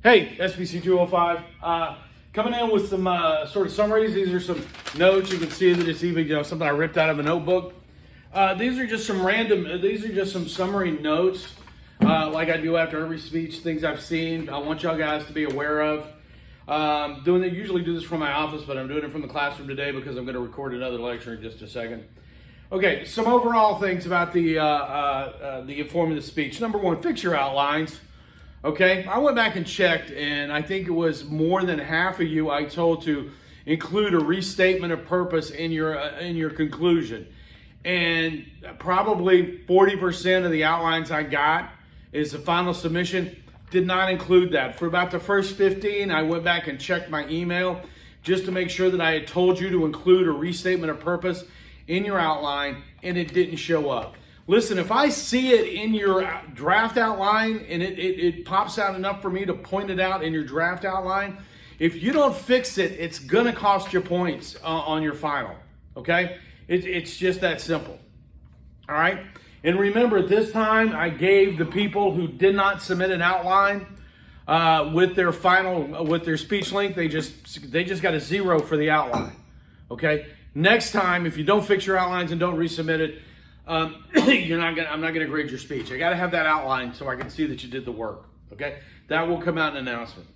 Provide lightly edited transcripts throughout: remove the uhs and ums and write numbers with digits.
Hey, SPC-205, coming in with some sort of summaries. These are some notes. You can see that it's even something I ripped out of a notebook. These are just some summary notes, like I do after every speech, things I've seen. I want y'all guys to be aware of. Usually do this from my office, but I'm doing it from the classroom today because I'm going to record another lecture in just a second. Okay, some overall things about the informative speech. Number one, fix your outlines. Okay, I went back and checked, and I think it was more than half of you I told to include a restatement of purpose in your conclusion. And probably 40% of the outlines I got is the final submission did not include that. For about the first 15, I went back and checked my email just to make sure that I had told you to include a restatement of purpose in your outline, and it didn't show up. Listen, if I see it in your draft outline and it pops out enough for me to point it out in your draft outline, if you don't fix it, it's gonna cost you points on your final, okay? It's just that simple, all right? And remember, this time I gave the people who did not submit an outline with their speech link, they just got a 0 for the outline, okay? Next time, if you don't fix your outlines and don't resubmit it, I'm not gonna grade your speech. I gotta have that outline so I can see that you did the work, okay? That will come out in an announcement.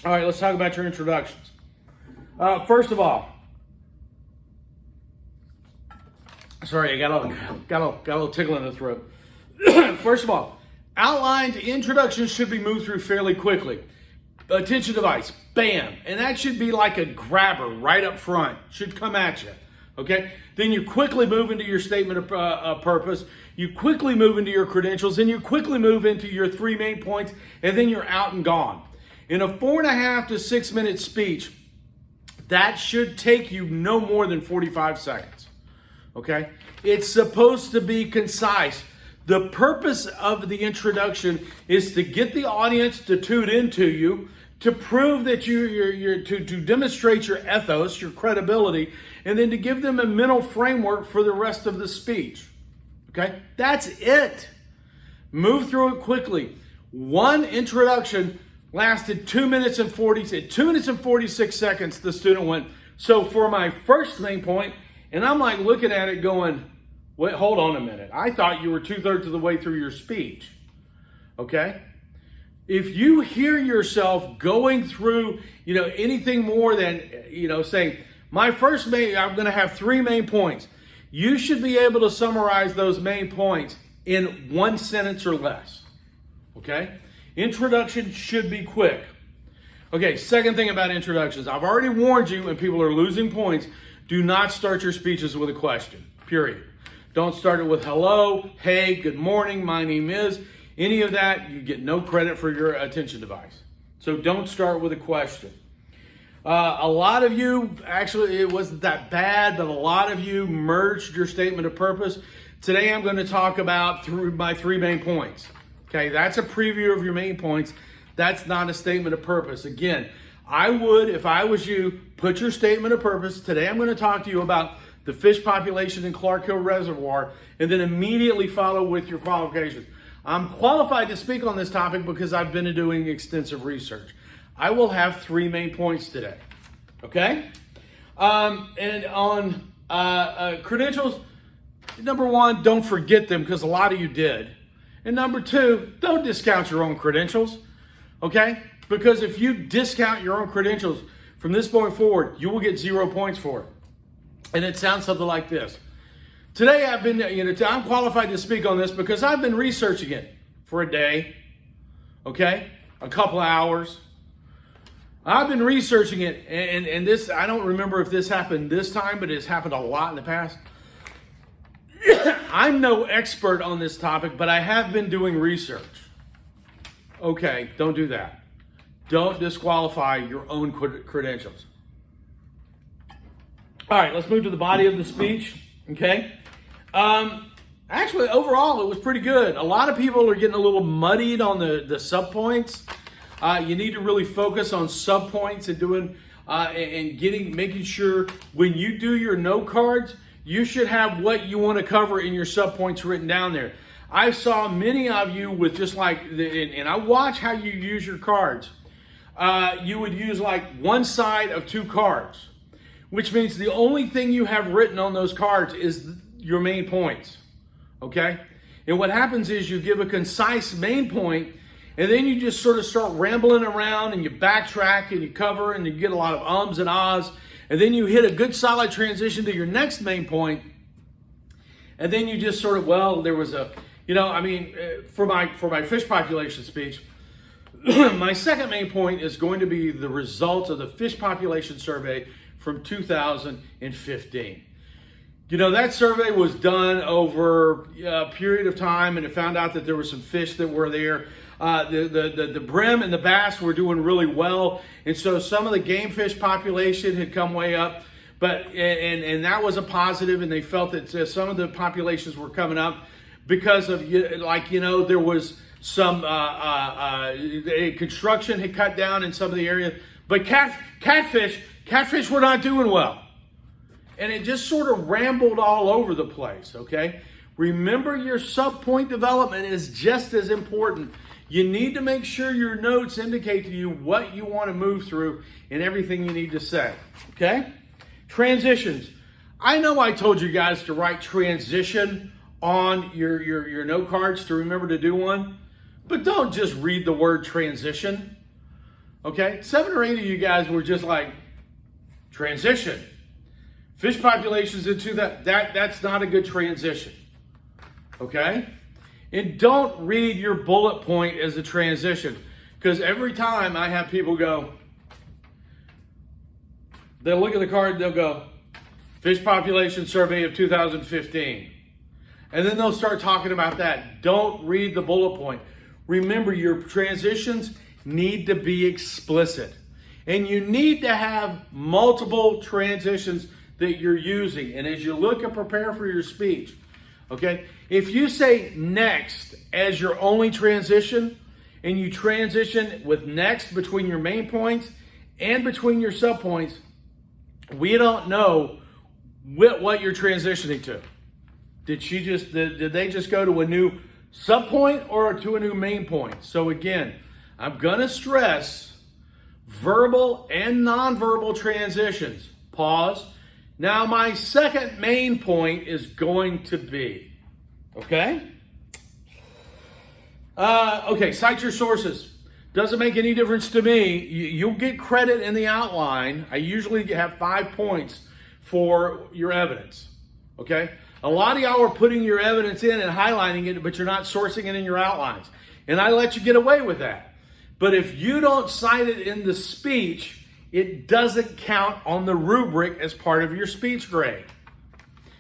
All right, let's talk about your introductions. First of all, sorry, I got a little tickle in the throat. First of all, outlined introductions should be moved through fairly quickly. Attention device, bam, and that should be like a grabber right up front. Should come at you. Okay, then you quickly move into your statement of purpose, you quickly move into your credentials, and you quickly move into your 3 main points, and then you're out and gone. In a 4.5 to 6 minute speech, that should take you no more than 45 seconds. Okay, it's supposed to be concise. The purpose of the introduction is to get the audience to tune into you, to prove that to demonstrate your ethos, your credibility, and then to give them a mental framework for the rest of the speech. Okay, that's it. Move through it quickly. One introduction lasted 2 minutes and 46 seconds. The student went, so for my first main point, and I'm like looking at it going, wait, hold on a minute. I thought you were 2/3 of the way through your speech. Okay? If you hear yourself going through, anything more than, saying, my first main, I'm going to have 3 main points. You should be able to summarize those main points in 1 sentence or less. Okay? Introduction should be quick. Okay, second thing about introductions. I've already warned you, and people are losing points, do not start your speeches with a question, period. Don't start it with hello, hey, good morning, my name is. Any of that, you get no credit for your attention device. So don't start with a question. A lot of you, actually it wasn't that bad, but a lot of you merged your statement of purpose. Today I'm going to talk about my 3 main points. Okay, that's a preview of your main points. That's not a statement of purpose. Again, I would, if I was you, put your statement of purpose. Today I'm going to talk to you about the fish population in Clark Hill Reservoir, and then immediately follow with your qualifications. I'm qualified to speak on this topic because I've been doing extensive research. I will have 3 main points today, okay? And on credentials, number 1, don't forget them because a lot of you did. And number 2, don't discount your own credentials, okay? Because if you discount your own credentials from this point forward, you will get 0 points for it. And it sounds something like this. Today I've been, I'm qualified to speak on this because I've been researching it for a day, okay? A couple of hours. I've been researching it, and this, I don't remember if this happened this time, but it's happened a lot in the past. I'm no expert on this topic, but I have been doing research. Okay, don't do that. Don't disqualify your own credentials. All right, let's move to the body of the speech, okay? Actually, overall, it was pretty good. A lot of people are getting a little muddied on the subpoints. You need to really focus on subpoints and making sure when you do your note cards, you should have what you want to cover in your subpoints written down there. I saw many of you with just like, and I watch how you use your cards. You would use like one side of two cards, which means the only thing you have written on those cards is your main points, okay? And what happens is you give a concise main point, and then you just sort of start rambling around and you backtrack and you cover and you get a lot of ums and ahs, and then you hit a good solid transition to your next main point, and then you just sort of, well, there was a, for my fish population speech, my second main point is going to be the results of the fish population survey from 2015. That survey was done over a period of time, and it found out that there were some fish that were there. The brim and the bass were doing really well, and so some of the game fish population had come way up, and that was a positive, and they felt that some of the populations were coming up because of, there was some construction had cut down in some of the areas, but catfish were not doing well. And it just sort of rambled all over the place, okay? Remember, your sub-point development is just as important. You need to make sure your notes indicate to you what you want to move through and everything you need to say, okay? Transitions. I know I told you guys to write transition on your note cards to remember to do one, but don't just read the word transition, okay? 7 or 8 of you guys were just like, transition. Fish populations into that's not a good transition, okay? And don't read your bullet point as a transition, because every time I have people go, they'll look at the card, they'll go, fish population survey of 2015. And then they'll start talking about that. Don't read the bullet point. Remember, your transitions need to be explicit. And you need to have multiple transitions that you're using. And as you look and prepare for your speech, okay, if you say next as your only transition, and you transition with next between your main points and between your subpoints, we don't know what you're transitioning to. Did they just go to a new subpoint or to a new main point? So again, I'm gonna stress verbal and nonverbal transitions. Pause. Now my second main point is going to be, okay? Cite your sources. Doesn't make any difference to me. You'll get credit in the outline. I usually have 5 points for your evidence, okay? A lot of y'all are putting your evidence in and highlighting it, but you're not sourcing it in your outlines. And I let you get away with that. But if you don't cite it in the speech, it doesn't count on the rubric as part of your speech grade.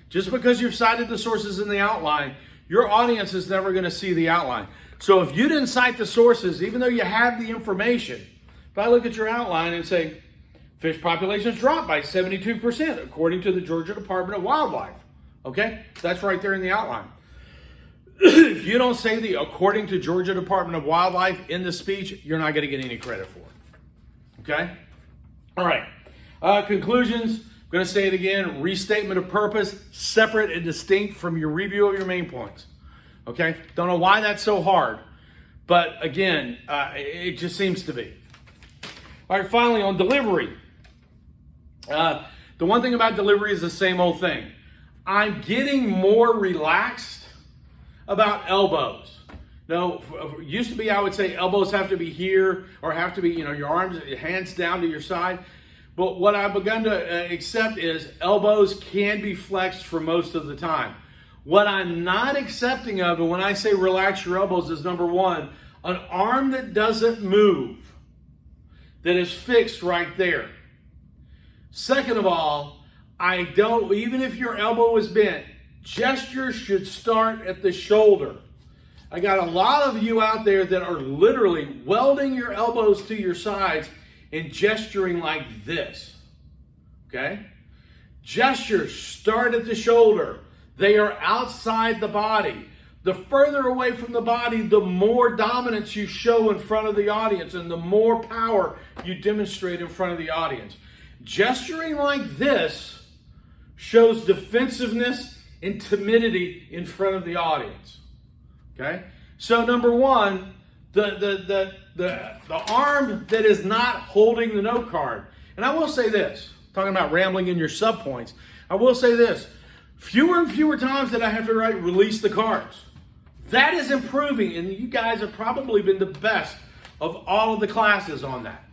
Just because you've cited the sources in the outline, your audience is never going to see the outline. So if you didn't cite the sources, even though you have the information, if I look at your outline and say, fish populations dropped by 72% according to the Georgia Department of Wildlife, okay? That's right there in the outline. If you don't say the according to Georgia Department of Wildlife in the speech, you're not going to get any credit for it, okay? All right, conclusions. I'm going to say it again. Restatement of purpose, separate and distinct from your review of your main points. Okay, don't know why that's so hard, but again, it just seems to be. All right, finally on delivery. The one thing about delivery is the same old thing. I'm getting more relaxed about elbows. No, it used to be I would say elbows have to be here or have to be, your arms, hands down to your side. But what I've begun to accept is elbows can be flexed for most of the time. What I'm not accepting of, and when I say relax your elbows, is number one, an arm that doesn't move, that is fixed right there. Second of all, even if your elbow is bent, gestures should start at the shoulder. I got a lot of you out there that are literally welding your elbows to your sides and gesturing like this, okay? Gestures start at the shoulder. They are outside the body. The further away from the body, the more dominance you show in front of the audience and the more power you demonstrate in front of the audience. Gesturing like this shows defensiveness and timidity in front of the audience. Okay? So number one, the arm that is not holding the note card. And I will say this, talking about rambling in your subpoints, I will say this, fewer and fewer times that I have to release the cards. That is improving, and you guys have probably been the best of all of the classes on that.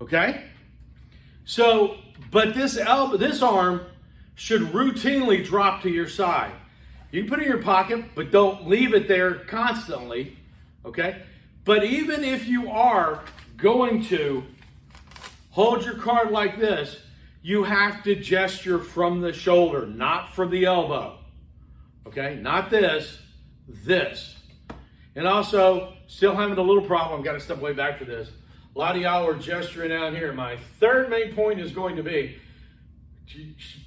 Okay? So, but this arm should routinely drop to your side. You can put it in your pocket, but don't leave it there constantly. Okay? But even if you are going to hold your card like this, you have to gesture from the shoulder, not from the elbow. Okay? Not this, this. And also, still having a little problem, I've got to step way back for this. A lot of y'all are gesturing out here. My third main point is going to be,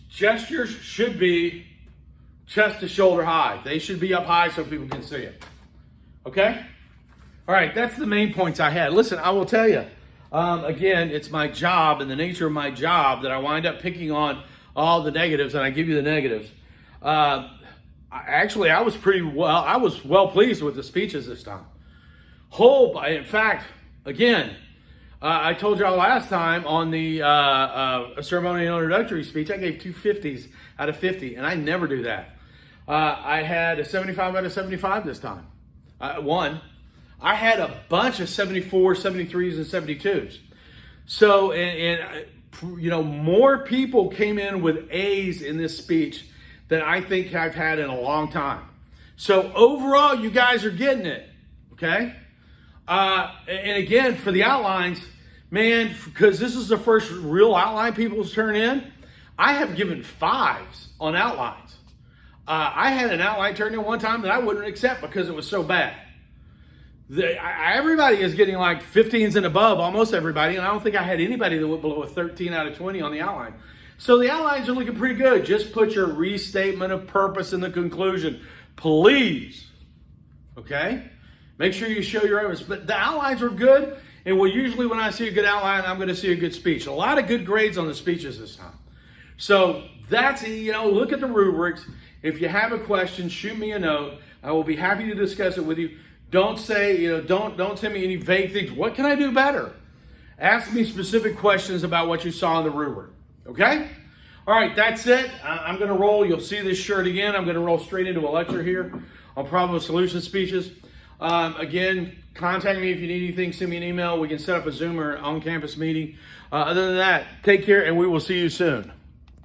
gestures should be chest to shoulder high. They should be up high so people can see it. Okay? All right, that's the main points I had. Listen, I will tell you, again, it's my job and the nature of my job that I wind up picking on all the negatives, and I give you the negatives. Actually, I was well pleased with the speeches this time. In fact, again, I told y'all last time on the ceremonial introductory speech, I gave 2 50s out of 50, and I never do that. I had a 75 out of 75 this time. I had a bunch of 74s, 73s, and 72s. So, you know, more people came in with A's in this speech than I think I've had in a long time. So overall, you guys are getting it, okay? And again, for the outlines, man, because this is the first real outline people's turn in, I have given 5s on outlines. I had an outline turn in one time that I wouldn't accept because it was so bad. Everybody is getting like 15s and above, almost everybody, and I don't think I had anybody that went below a 13 out of 20 on the outline. So the outlines are looking pretty good. Just put your restatement of purpose in the conclusion, please. Okay? Make sure you show your evidence. But the outlines are good, and usually when I see a good outline, I'm going to see a good speech. A lot of good grades on the speeches this time. So that's, you know, look at the rubrics. If you have a question, shoot me a note. I will be happy to discuss it with you. Don't say, you know, don't send me any vague things. What can I do better? Ask me specific questions about what you saw in the rubric. Okay? All right, that's it. I'm going to roll. You'll see this shirt again. I'm going to roll straight into a lecture here on problem solution speeches. Again, contact me if you need anything. Send me an email. We can set up a Zoom or on-campus meeting. Other than that, take care, and we will see you soon.